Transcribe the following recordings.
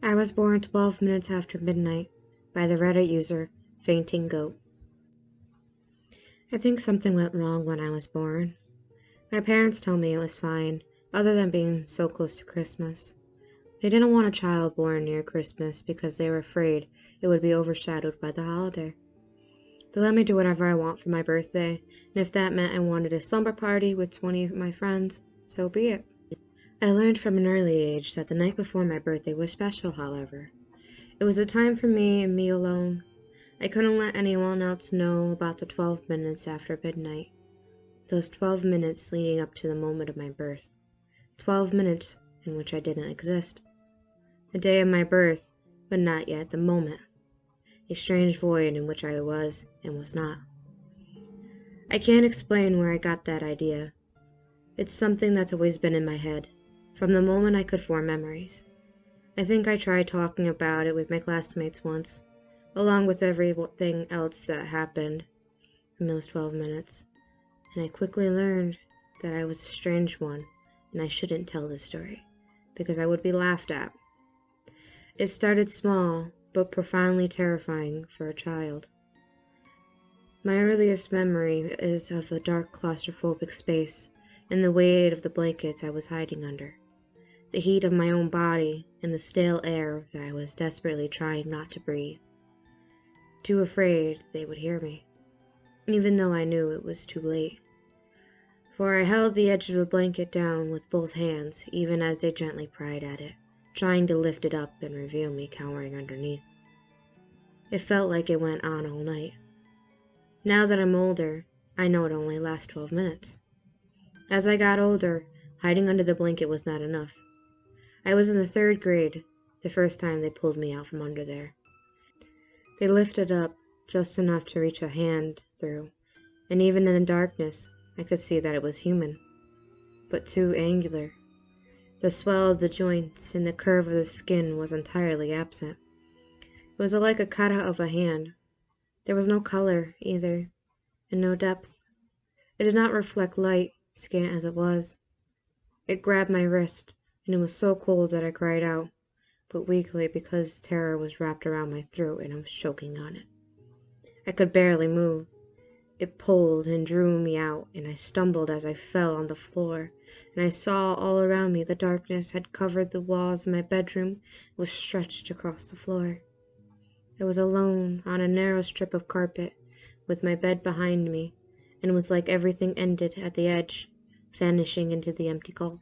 I was born 12 minutes after midnight by the Reddit user Fainting Goat. I think something went wrong when I was born. My parents tell me it was fine, other than being so close to Christmas. They didn't want a child born near Christmas because they were afraid it would be overshadowed by the holiday. They let me do whatever I want for my birthday, and if that meant I wanted a slumber party with 20 of my friends, so be it. I learned from an early age that the night before my birthday was special, however. It was a time for me and me alone. I couldn't let anyone else know about the 12 minutes after midnight. Those 12 minutes leading up to the moment of my birth. 12 minutes in which I didn't exist. The day of my birth, but not yet the moment. A strange void in which I was and was not. I can't explain where I got that idea. It's something that's always been in my head, from the moment I could form memories. I think I tried talking about it with my classmates once, along with everything else that happened in those 12 minutes, and I quickly learned that I was a strange one, and I shouldn't tell the story, because I would be laughed at. It started small, but profoundly terrifying for a child. My earliest memory is of a dark claustrophobic space, and the weight of the blankets I was hiding under. The heat of my own body, and the stale air that I was desperately trying not to breathe. Too afraid they would hear me, even though I knew it was too late. For I held the edge of the blanket down with both hands, even as they gently pried at it, trying to lift it up and reveal me cowering underneath. It felt like it went on all night. Now that I'm older, I know it only lasts 12 minutes. As I got older, hiding under the blanket was not enough. I was in the 3rd grade, the first time they pulled me out from under there. They lifted up just enough to reach a hand through, and even in the darkness, I could see that it was human, but too angular. The swell of the joints and the curve of the skin was entirely absent. It was like a cutout of a hand. There was no color, either, and no depth. It did not reflect light, scant as it was. It grabbed my wrist, and it was so cold that I cried out, but weakly because terror was wrapped around my throat and I was choking on it. I could barely move. It pulled and drew me out, and I stumbled as I fell on the floor, and I saw all around me the darkness had covered the walls of my bedroom and was stretched across the floor. I was alone on a narrow strip of carpet, with my bed behind me, and it was like everything ended at the edge, vanishing into the empty gulf.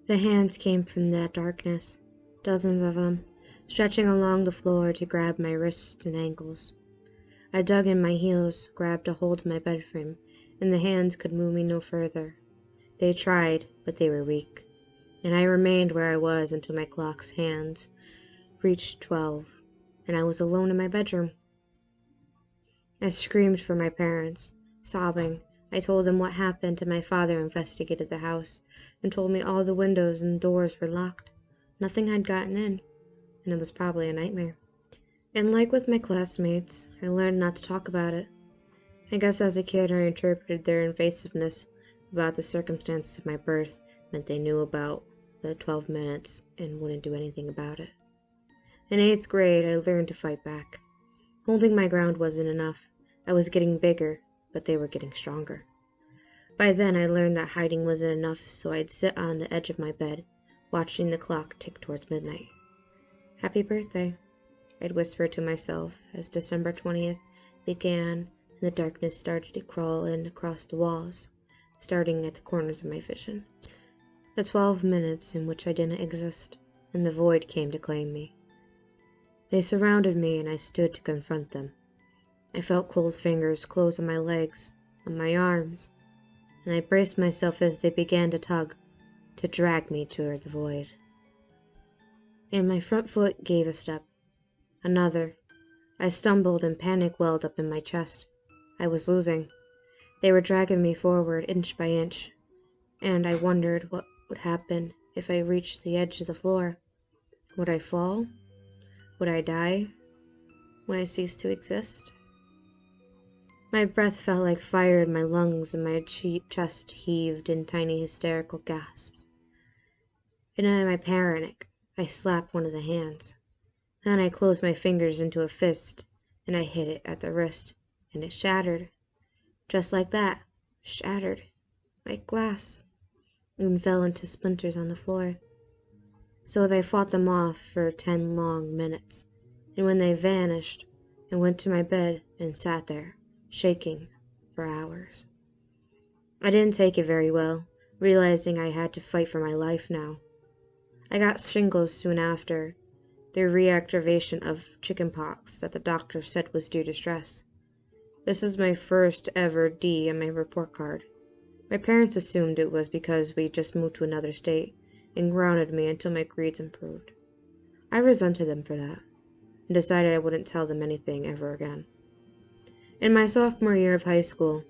The hands came from that darkness, dozens of them, stretching along the floor to grab my wrists and ankles. I dug in my heels, grabbed a hold of my bed frame, and the hands could move me no further. They tried, but they were weak, and I remained where I was until my clock's hands reached 12, and I was alone in my bedroom. I screamed for my parents, sobbing. I told them what happened, and my father investigated the house and told me all the windows and doors were locked. Nothing had gotten in, and it was probably a nightmare. And like with my classmates, I learned not to talk about it. I guess as a kid I interpreted their invasiveness about the circumstances of my birth meant they knew about the 12 minutes and wouldn't do anything about it. In 8th grade, I learned to fight back. Holding my ground wasn't enough. I was getting bigger, but they were getting stronger. By then, I learned that hiding wasn't enough, so I'd sit on the edge of my bed, watching the clock tick towards midnight. "Happy birthday," I'd whisper to myself as December 20th began and the darkness started to crawl in across the walls, starting at the corners of my vision. The 12 minutes in which I didn't exist, and the void came to claim me. They surrounded me, and I stood to confront them. I felt cold fingers close on my legs, on my arms, and I braced myself as they began to tug, to drag me toward the void. And my front foot gave a step. Another. I stumbled and panic welled up in my chest. I was losing. They were dragging me forward inch by inch, and I wondered what would happen if I reached the edge of the floor. Would I fall? Would I die? Would I cease to exist? My breath felt like fire in my lungs, and my chest heaved in tiny hysterical gasps. In my panic, I slapped one of the hands. Then I closed my fingers into a fist, and I hit it at the wrist, and it shattered. Just like that. Shattered. Like glass. And fell into splinters on the floor. So they fought them off for 10 long minutes, and when they vanished, I went to my bed and sat there, shaking, for hours. I didn't take it very well, realizing I had to fight for my life now. I got shingles soon after, the reactivation of chickenpox that the doctor said was due to stress. This is my first ever D on my report card. My parents assumed it was because we just moved to another state and grounded me until my grades improved. I resented them for that and decided I wouldn't tell them anything ever again. In my sophomore year of high school,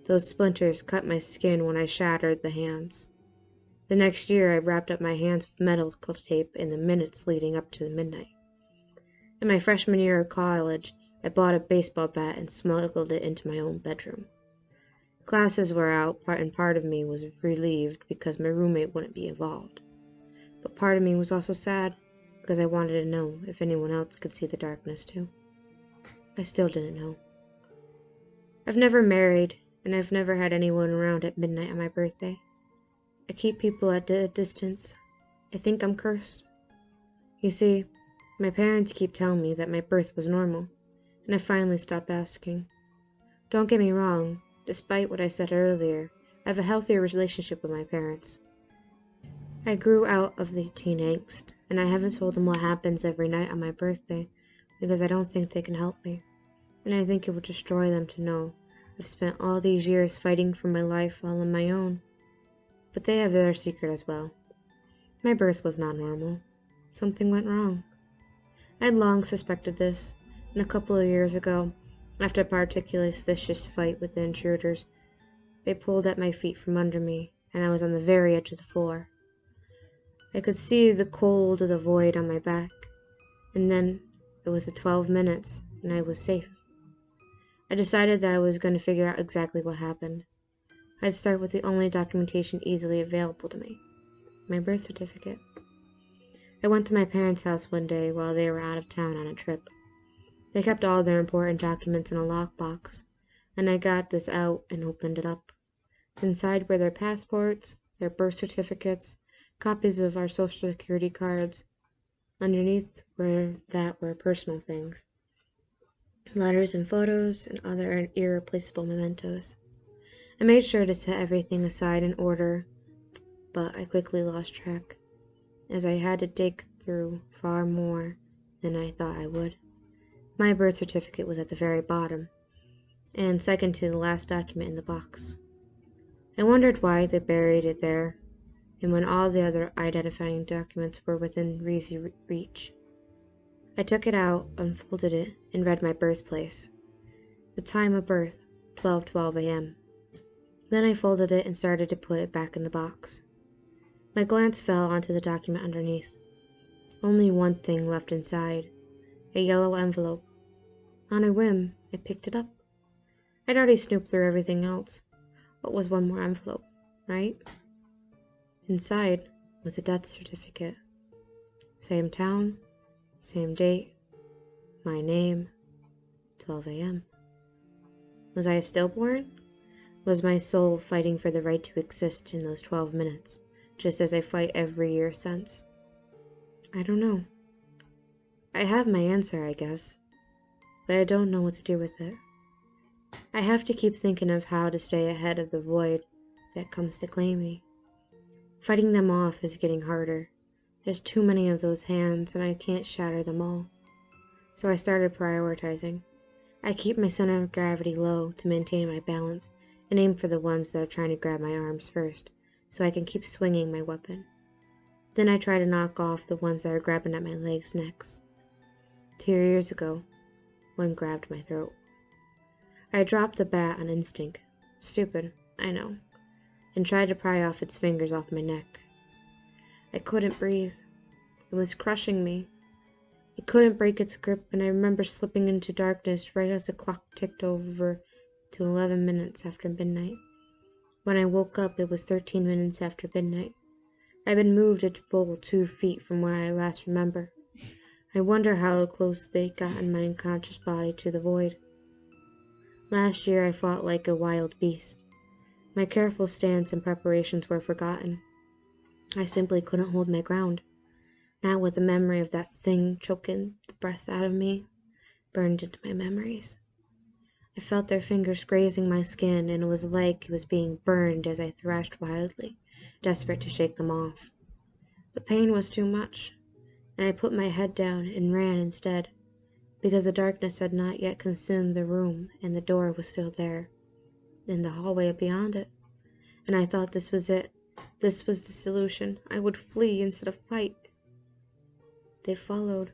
those splinters cut my skin when I shattered the hands. The next year, I wrapped up my hands with medical tape in the minutes leading up to midnight. In my freshman year of college, I bought a baseball bat and smuggled it into my own bedroom. Classes were out, and part of me was relieved because my roommate wouldn't be involved. But part of me was also sad because I wanted to know if anyone else could see the darkness too. I still didn't know. I've never married, and I've never had anyone around at midnight on my birthday. I keep people at a distance. I think I'm cursed. You see, my parents keep telling me that my birth was normal, and I finally stopped asking. Don't get me wrong. Despite what I said earlier, I have a healthier relationship with my parents. I grew out of the teen angst, and I haven't told them what happens every night on my birthday because I don't think they can help me, and I think it would destroy them to know I've spent all these years fighting for my life all on my own. But they have their secret as well. My birth was not normal. Something went wrong. I had long suspected this, and a couple of years ago, after a particularly vicious fight with the intruders, they pulled at my feet from under me, and I was on the very edge of the floor. I could see the cold of the void on my back, and then it was the 12 minutes, and I was safe. I decided that I was going to figure out exactly what happened. I'd start with the only documentation easily available to me, my birth certificate. I went to my parents' house one day while they were out of town on a trip. They kept all their important documents in a lockbox, and I got this out and opened it up. Inside were their passports, their birth certificates, copies of our social security cards. Underneath were personal things, letters and photos, and other irreplaceable mementos. I made sure to set everything aside in order, but I quickly lost track, as I had to dig through far more than I thought I would. My birth certificate was at the very bottom, and second to the last document in the box. I wondered why they buried it there, and when all the other identifying documents were within easy reach. I took it out, unfolded it, and read my birthplace. The time of birth, 12:12 a.m. Then I folded it and started to put it back in the box. My glance fell onto the document underneath. Only one thing left inside. A yellow envelope. On a whim, I picked it up. I'd already snooped through everything else. What was one more envelope, right? Inside was a death certificate. Same town, same date, my name, 12 a.m. Was I a stillborn? Was my soul fighting for the right to exist in those 12 minutes, just as I fight every year since? I don't know. I have my answer, I guess, but I don't know what to do with it. I have to keep thinking of how to stay ahead of the void that comes to claim me. Fighting them off is getting harder. There's too many of those hands, and I can't shatter them all. So I started prioritizing. I keep my center of gravity low to maintain my balance, and aim for the ones that are trying to grab my arms first, so I can keep swinging my weapon. Then I try to knock off the ones that are grabbing at my legs next. 2 years ago, one grabbed my throat. I dropped the bat on instinct. Stupid, I know, and tried to pry off its fingers off my neck. I couldn't breathe. It was crushing me. It couldn't break its grip, and I remember slipping into darkness right as the clock ticked over to 11 minutes after midnight. When I woke up, it was 13 minutes after midnight. I've been moved a full 2 feet from where I last remember. I wonder how close they got in my unconscious body to the void. Last year I fought like a wild beast. My careful stance and preparations were forgotten. I simply couldn't hold my ground. Now with the memory of that thing choking the breath out of me burned into my memories. I felt their fingers grazing my skin, and it was like it was being burned as I thrashed wildly, desperate to shake them off. The pain was too much, and I put my head down and ran instead, because the darkness had not yet consumed the room and the door was still there, in the hallway beyond it. And I thought this was it. This was the solution. I would flee instead of fight. They followed.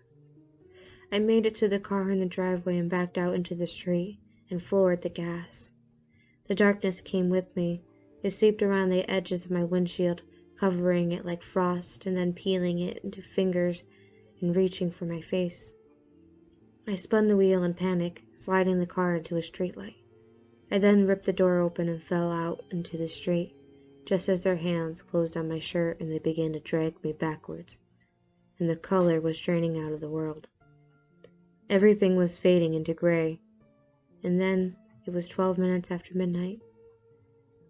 I made it to the car in the driveway and backed out into the street and floored the gas. The darkness came with me. It seeped around the edges of my windshield, covering it like frost and then peeling it into fingers and reaching for my face. I spun the wheel in panic, sliding the car into a streetlight. I then ripped the door open and fell out into the street, just as their hands closed on my shirt and they began to drag me backwards, and the color was draining out of the world. Everything was fading into gray, and then it was 12 minutes after midnight.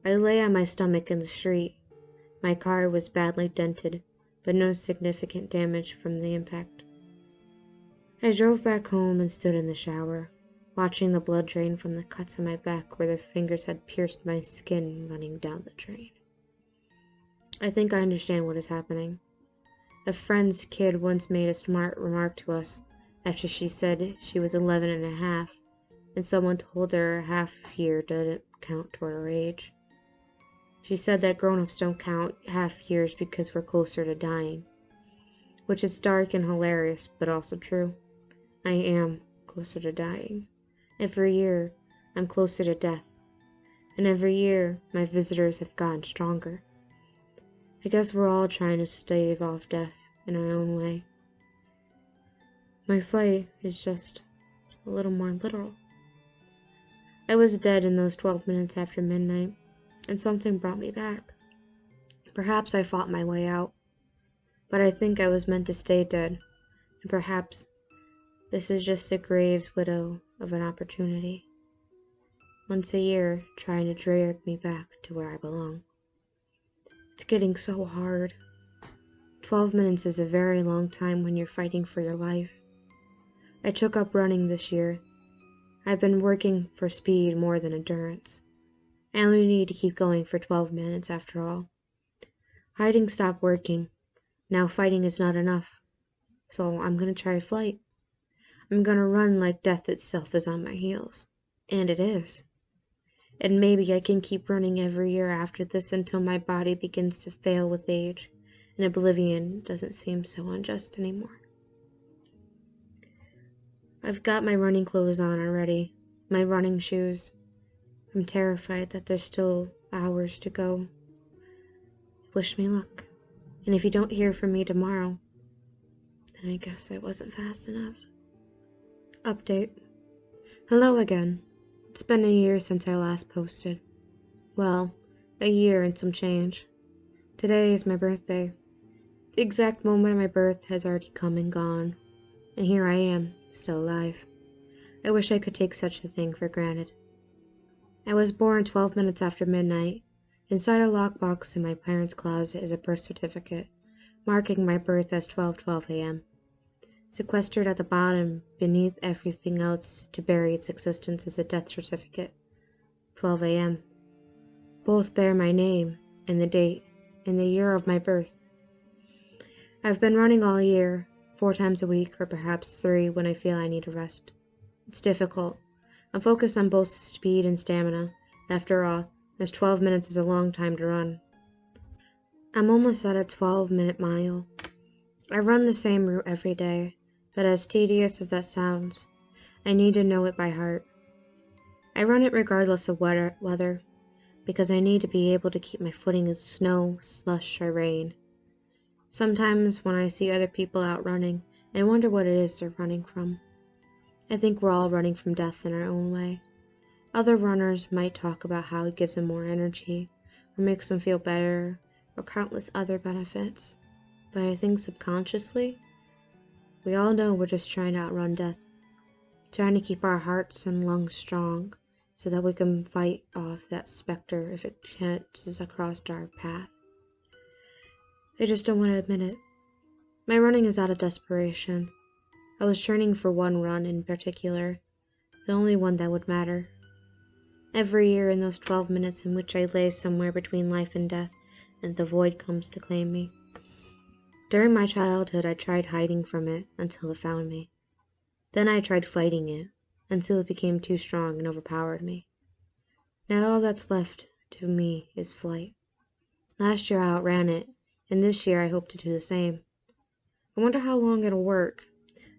I lay on my stomach in the street. My car was badly dented, but no significant damage from the impact. I drove back home and stood in the shower, watching the blood drain from the cuts on my back where their fingers had pierced my skin running down the drain. I think I understand what is happening. A friend's kid once made a smart remark to us after she said she was 11 and a half, and someone told her a half year didn't count toward her age. She said that grown-ups don't count half years because we're closer to dying, which is dark and hilarious, but also true. I am closer to dying. Every year, I'm closer to death, and every year, my visitors have gotten stronger. I guess we're all trying to stave off death in our own way. My fight is just a little more literal. I was dead in those 12 minutes after midnight, and something brought me back. Perhaps I fought my way out, but I think I was meant to stay dead, and perhaps this is just a grave's widow of an opportunity. Once a year, trying to drag me back to where I belong. It's getting so hard. 12 minutes is a very long time when you're fighting for your life. I took up running this year. I've been working for speed more than endurance. I only need to keep going for 12 minutes after all. Hiding stopped working. Now fighting is not enough. So I'm gonna try flight. I'm gonna run like death itself is on my heels. And it is. And maybe I can keep running every year after this until my body begins to fail with age, and oblivion doesn't seem so unjust anymore. I've got my running clothes on already, my running shoes. I'm terrified that there's still hours to go. Wish me luck. And if you don't hear from me tomorrow, then I guess I wasn't fast enough. Update. Hello again. It's been a year since I last posted. Well, a year and some change. Today is my birthday. The exact moment of my birth has already come and gone. And here I am, still alive. I wish I could take such a thing for granted. I was born 12 minutes after midnight. Inside a lockbox in my parents' closet is a birth certificate, marking my birth as 12:12 a.m. Sequestered at the bottom, beneath everything else to bury its existence, is a death certificate, 12 a.m. Both bear my name, and the date, and the year of my birth. I've been running all year, 4 times a week, or perhaps 3 when I feel I need a rest. It's difficult. I'm focused on both speed and stamina, after all, as 12 minutes is a long time to run. I'm almost at a 12-minute mile. I run the same route every day, but as tedious as that sounds, I need to know it by heart. I run it regardless of weather, because I need to be able to keep my footing in snow, slush, or rain. Sometimes when I see other people out running, I wonder what it is they're running from. I think we're all running from death in our own way. Other runners might talk about how it gives them more energy, or makes them feel better, or countless other benefits. But I think subconsciously, we all know we're just trying to outrun death, trying to keep our hearts and lungs strong so that we can fight off that specter if it chances across our path. I just don't want to admit it. My running is out of desperation. I was training for one run in particular, the only one that would matter. Every year in those 12 minutes in which I lay somewhere between life and death, and the void comes to claim me. During my childhood, I tried hiding from it until it found me. Then I tried fighting it until it became too strong and overpowered me. Now all that's left to me is flight. Last year I outran it, and this year I hope to do the same. I wonder how long it'll work.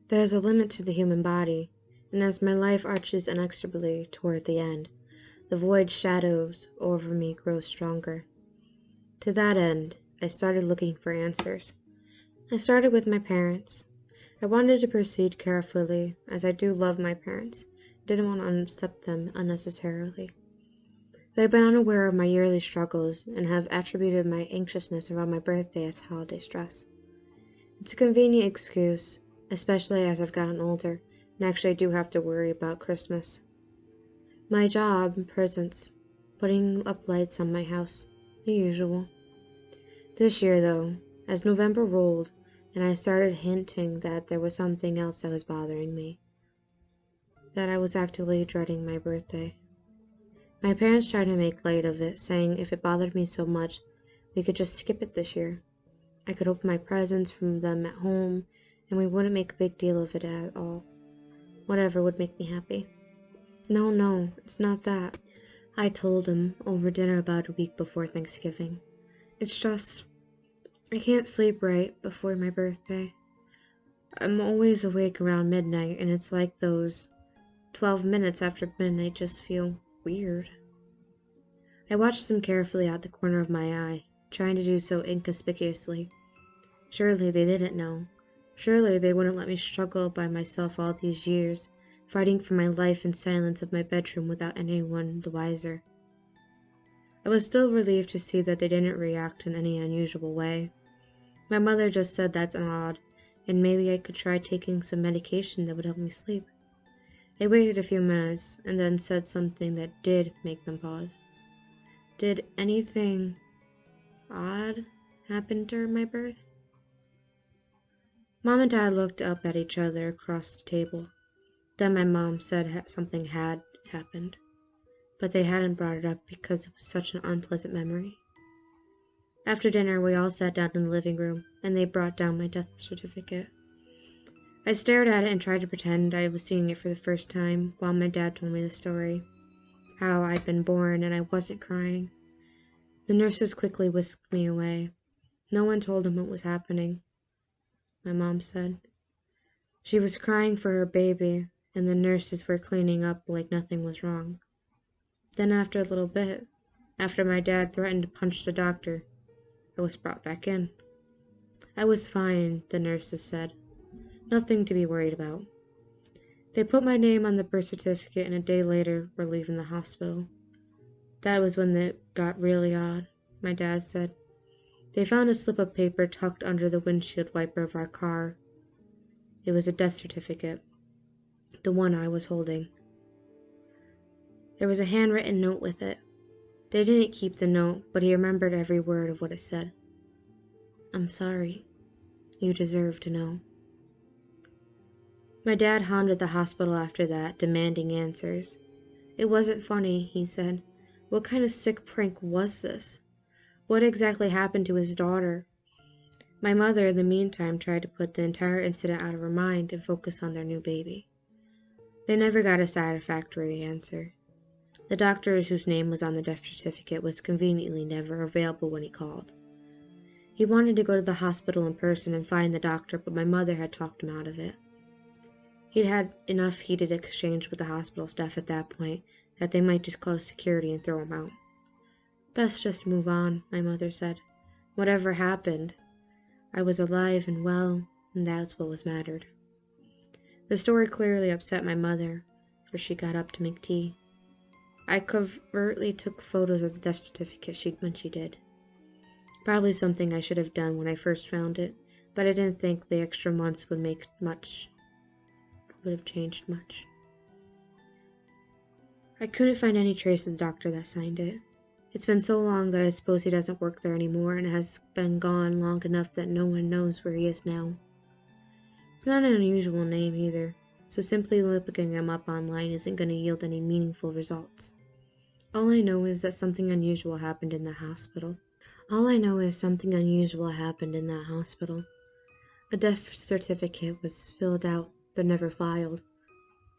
There is a limit to the human body, and as my life arches inexorably toward the end, the void shadows over me grow stronger. To that end, I started looking for answers. I started with my parents. I wanted to proceed carefully, as I do love my parents. I didn't want to upset them unnecessarily. They've been unaware of my yearly struggles and have attributed my anxiousness around my birthday as holiday stress. It's a convenient excuse, especially as I've gotten older and actually do have to worry about Christmas. My job, presents, putting up lights on my house, the usual. This year, though, as November rolled, and I started hinting that there was something else that was bothering me, that I was actively dreading my birthday. My parents tried to make light of it, saying if it bothered me so much, we could just skip it this year. I could open my presents from them at home, and we wouldn't make a big deal of it at all. Whatever would make me happy. No, it's not that. I told him over dinner about a week before Thanksgiving. It's just, I can't sleep right before my birthday. I'm always awake around midnight, and it's like those 12 minutes after midnight just feel weird. I watched them carefully out the corner of my eye, trying to do so inconspicuously. Surely they didn't know. Surely they wouldn't let me struggle by myself all these years, fighting for my life in silence of my bedroom without anyone the wiser. I was still relieved to see that they didn't react in any unusual way. My mother just said that's odd, and maybe I could try taking some medication that would help me sleep. I waited a few minutes, and then said something that did make them pause. Did anything odd happen during my birth? Mom and Dad looked up at each other across the table. Then my mom said something had happened, but they hadn't brought it up because it was such an unpleasant memory. After dinner, we all sat down in the living room, and they brought down my death certificate. I stared at it and tried to pretend I was seeing it for the first time while my dad told me the story. How I'd been born and I wasn't crying. The nurses quickly whisked me away. No one told him what was happening, my mom said. She was crying for her baby, and the nurses were cleaning up like nothing was wrong. Then after a little bit, after my dad threatened to punch the doctor, I was brought back in. I was fine, the nurses said. Nothing to be worried about. They put my name on the birth certificate, and a day later were leaving the hospital. That was when it got really odd, my dad said. They found a slip of paper tucked under the windshield wiper of our car. It was a death certificate, the one I was holding. There was a handwritten note with it. They didn't keep the note, but he remembered every word of what it said. I'm sorry. You deserve to know. My dad haunted the hospital after that, demanding answers. It wasn't funny, he said. What kind of sick prank was this? What exactly happened to his daughter? My mother, in the meantime, tried to put the entire incident out of her mind and focus on their new baby. They never got a satisfactory answer. The doctor whose name was on the death certificate was conveniently never available when he called. He wanted to go to the hospital in person and find the doctor, but my mother had talked him out of it. He'd had enough heated exchange with the hospital staff at that point that they might just call security and throw him out. Best just move on, my mother said. Whatever happened, I was alive and well, and that's what was mattered. The story clearly upset my mother, for she got up to make tea. I covertly took photos of the death certificate when she did. Probably something I should have done when I first found it, but I didn't think the extra months would have changed much. I couldn't find any trace of the doctor that signed it. It's been so long that I suppose he doesn't work there anymore and has been gone long enough that no one knows where he is now. It's not an unusual name either, so simply looking him up online isn't going to yield any meaningful results. All I know is something unusual happened in that hospital. A death certificate was filled out but never filed.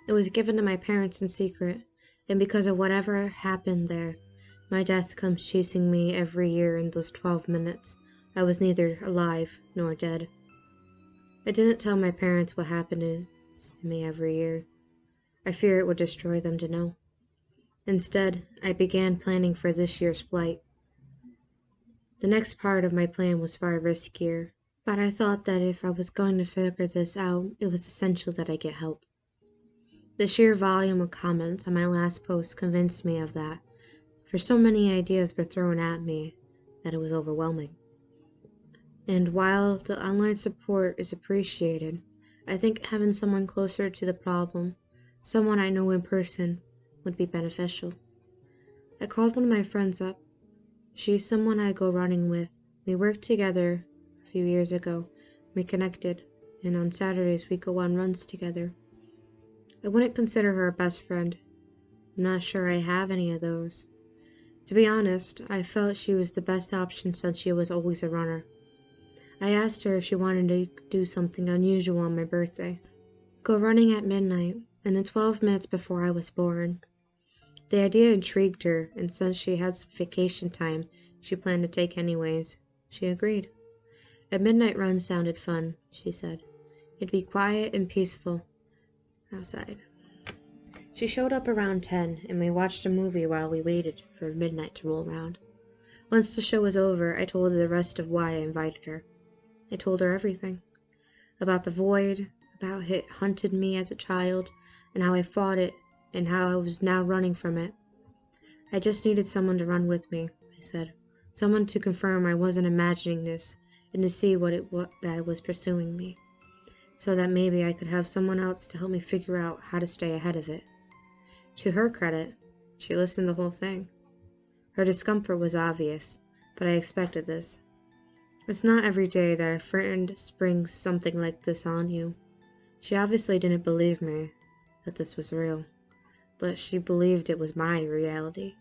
It was given to my parents in secret, and because of whatever happened there, my death comes chasing me every year in those 12 minutes. I was neither alive nor dead. I didn't tell my parents what happened to me every year. I fear it would destroy them to know. Instead, I began planning for this year's flight. The next part of my plan was far riskier, but I thought that if I was going to figure this out, it was essential that I get help. The sheer volume of comments on my last post convinced me of that, for so many ideas were thrown at me that it was overwhelming. And while the online support is appreciated, I think having someone closer to the problem, someone I know in person, would be beneficial. I called one of my friends up. She's someone I go running with. We worked together a few years ago. We connected, and on Saturdays we go on runs together. I wouldn't consider her a best friend. I'm not sure I have any of those. To be honest, I felt she was the best option since she was always a runner. I asked her if she wanted to do something unusual on my birthday. Go running at midnight, and then 12 minutes before I was born. The idea intrigued her, and since she had some vacation time she planned to take anyways, she agreed. A midnight run sounded fun, she said. It'd be quiet and peaceful outside. She showed up around 10, and we watched a movie while we waited for midnight to roll around. Once the show was over, I told her the rest of why I invited her. I told her everything. About the void, about it hunted me as a child, and how I fought it, and how I was now running from it. I just needed someone to run with me, I said. Someone to confirm I wasn't imagining this, and to see that it was pursuing me, so that maybe I could have someone else to help me figure out how to stay ahead of it. To her credit, she listened the whole thing. Her discomfort was obvious, but I expected this. It's not every day that a friend springs something like this on you. She obviously didn't believe me, that this was real, but she believed it was my reality,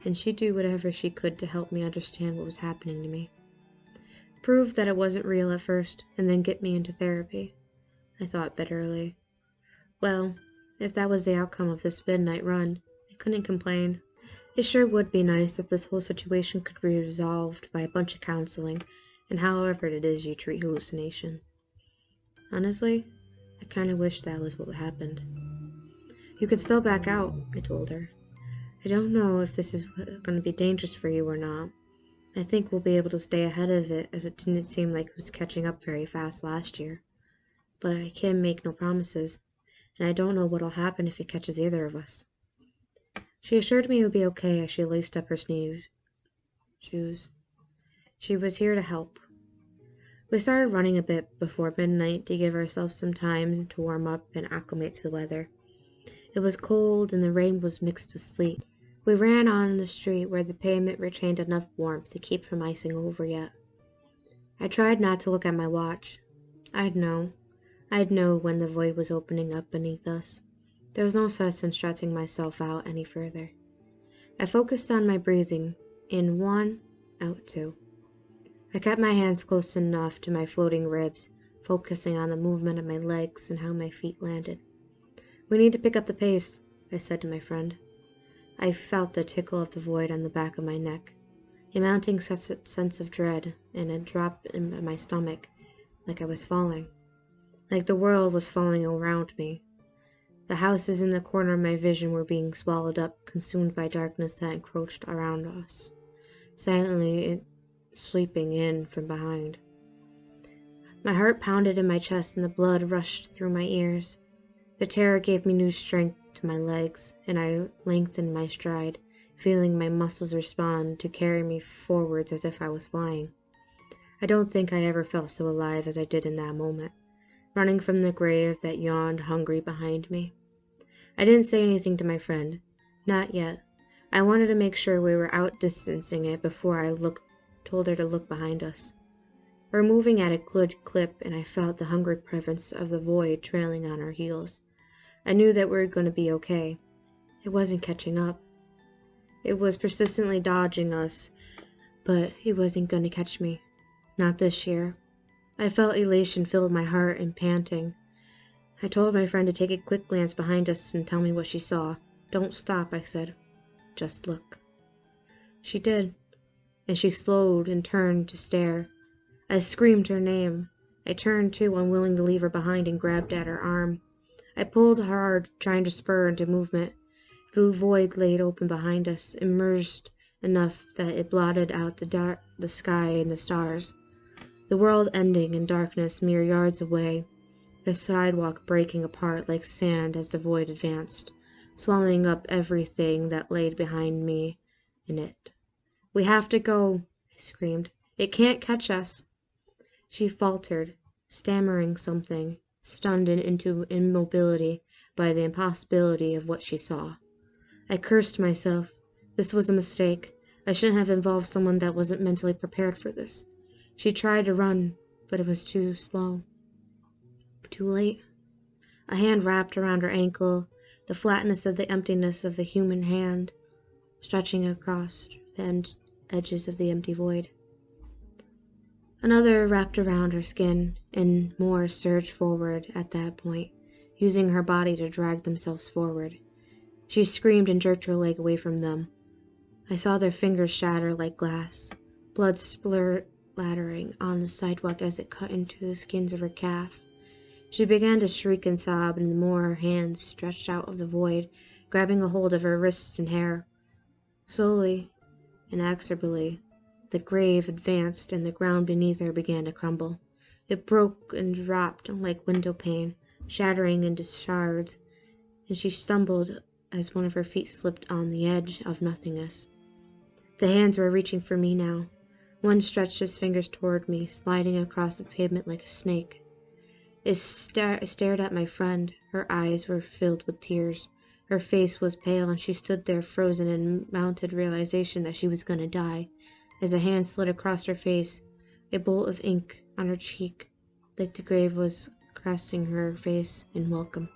and she'd do whatever she could to help me understand what was happening to me. Prove that it wasn't real at first, and then get me into therapy, I thought bitterly. Well, if that was the outcome of this midnight run, I couldn't complain. It sure would be nice if this whole situation could be resolved by a bunch of counseling, and however it is you treat hallucinations. Honestly, I kind of wish that was what happened. You could still back out, I told her. I don't know if this is going to be dangerous for you or not. I think we'll be able to stay ahead of it, as it didn't seem like it was catching up very fast last year. But I can't make no promises, and I don't know what'll happen if it catches either of us. She assured me it would be okay as she laced up her shoes. She was here to help. We started running a bit before midnight to give ourselves some time to warm up and acclimate to the weather. It was cold and the rain was mixed with sleet. We ran on the street where the pavement retained enough warmth to keep from icing over yet. I tried not to look at my watch. I'd know when the void was opening up beneath us. There was no sense in stretching myself out any further. I focused on my breathing, in 1, out 2. I kept my hands close enough to my floating ribs, focusing on the movement of my legs and how my feet landed. We need to pick up the pace, I said to my friend. I felt the tickle of the void on the back of my neck, a mounting sense of dread, and a drop in my stomach, like I was falling. Like the world was falling around me. The houses in the corner of my vision were being swallowed up, consumed by darkness that encroached around us, silently sweeping in from behind. My heart pounded in my chest and the blood rushed through my ears. The terror gave me new strength to my legs, and I lengthened my stride, feeling my muscles respond to carry me forwards as if I was flying. I don't think I ever felt so alive as I did in that moment, running from the grave that yawned hungry behind me. I didn't say anything to my friend. Not yet. I wanted to make sure we were outdistancing it before told her to look behind us. We were moving at a good clip, and I felt the hungry presence of the void trailing on our heels. I knew that we were going to be okay. It wasn't catching up. It was persistently dodging us, but it wasn't going to catch me. Not this year. I felt elation fill my heart and panting. I told my friend to take a quick glance behind us and tell me what she saw. Don't stop, I said. Just look. She did, and she slowed and turned to stare. I screamed her name. I turned too, unwilling to leave her behind, and grabbed at her arm. I pulled hard, trying to spur into movement. The void laid open behind us, immersed enough that it blotted out the sky and the stars. The world ending in darkness mere yards away, the sidewalk breaking apart like sand as the void advanced, swallowing up everything that laid behind me in it. We have to go, I screamed. It can't catch us. She faltered, stammering something, stunned into immobility by the impossibility of what she saw. I cursed myself. This was a mistake. I shouldn't have involved someone that wasn't mentally prepared for this. She tried to run, but it was too slow. Too late. A hand wrapped around her ankle, the flatness of the emptiness of a human hand, stretching across the edges of the empty void. Another wrapped around her skin, and more surged forward at that point, using her body to drag themselves forward. She screamed and jerked her leg away from them. I saw their fingers shatter like glass, blood splattering on the sidewalk as it cut into the skins of her calf. She began to shriek and sob, and more hands stretched out of the void, grabbing a hold of her wrists and hair. Slowly, inexorably, the grave advanced, and the ground beneath her began to crumble. It broke and dropped like window pane, shattering into shards, and she stumbled as one of her feet slipped on the edge of nothingness. The hands were reaching for me now. One stretched his fingers toward me, sliding across the pavement like a snake. It stared at my friend. Her eyes were filled with tears. Her face was pale, and she stood there frozen in mounted realization that she was going to die. As a hand slid across her face, a bolt of ink on her cheek, like the grave was caressing her face in welcome.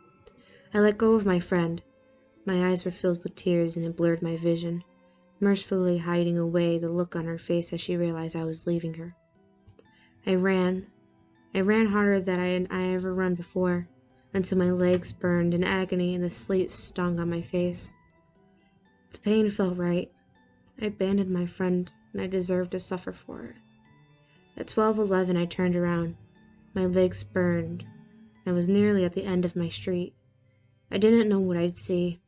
I let go of my friend. My eyes were filled with tears, and it blurred my vision, mercifully hiding away the look on her face as she realized I was leaving her. I ran harder than I ever run before, until my legs burned in agony and the sleet stung on my face. The pain felt right. I abandoned my friend, and I deserved to suffer for it. At 12:11, I turned around. My legs burned. I was nearly at the end of my street. I didn't know what I'd see,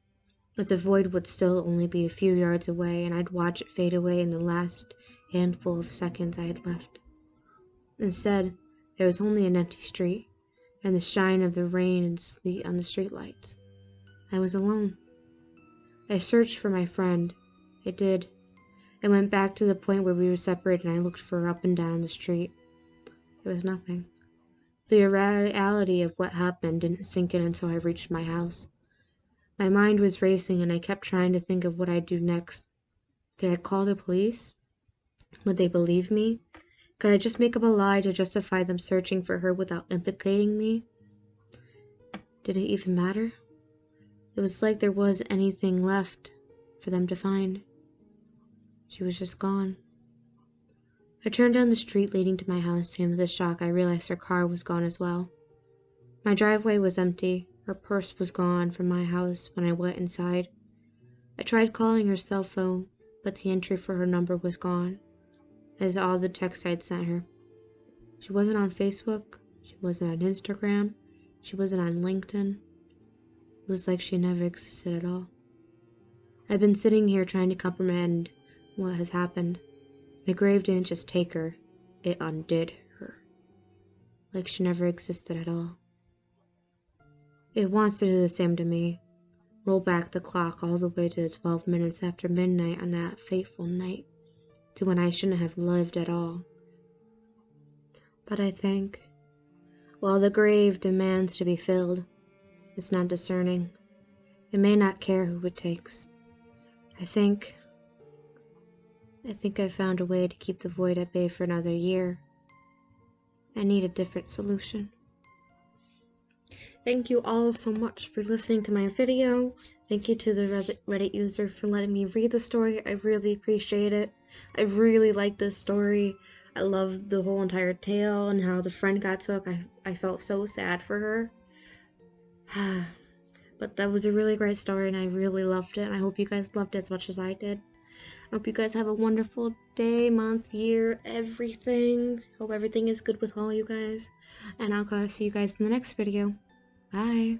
as the void would still only be a few yards away, and I'd watch it fade away in the last handful of seconds I had left. Instead, there was only an empty street, and the shine of the rain and sleet on the streetlights. I was alone. I searched for my friend. I did. I went back to the point where we were separated, and I looked for her up and down the street. There was nothing. The reality of what happened didn't sink in until I reached my house. My mind was racing, and I kept trying to think of what I'd do next. Did I call the police? Would they believe me? Could I just make up a lie to justify them searching for her without implicating me? Did it even matter? It was like there was anything left for them to find. She was just gone. I turned down the street leading to my house, and with a shock I realized her car was gone as well. My driveway was empty. Her purse was gone from my house when I went inside. I tried calling her cell phone, but the entry for her number was gone, as all the texts I'd sent her. She wasn't on Facebook. She wasn't on Instagram. She wasn't on LinkedIn. It was like she never existed at all. I've been sitting here trying to comprehend what has happened. The grave didn't just take her, it undid her. Like she never existed at all. It wants to do the same to me. Roll back the clock all the way to the 12 minutes after midnight on that fateful night, to when I shouldn't have lived at all. But I think, while the grave demands to be filled, it's not discerning. It may not care who it takes. I think I found a way to keep the void at bay for another year. I need a different solution. Thank you all so much for listening to my video. Thank you to the Reddit user for letting me read the story. I really appreciate it. I really like this story. I love the whole entire tale and how the friend got took. I felt so sad for her. But that was a really great story and I really loved it. I hope you guys loved it as much as I did. I hope you guys have a wonderful day, month, year, everything. Hope everything is good with all you guys. And I'll see you guys in the next video. Bye.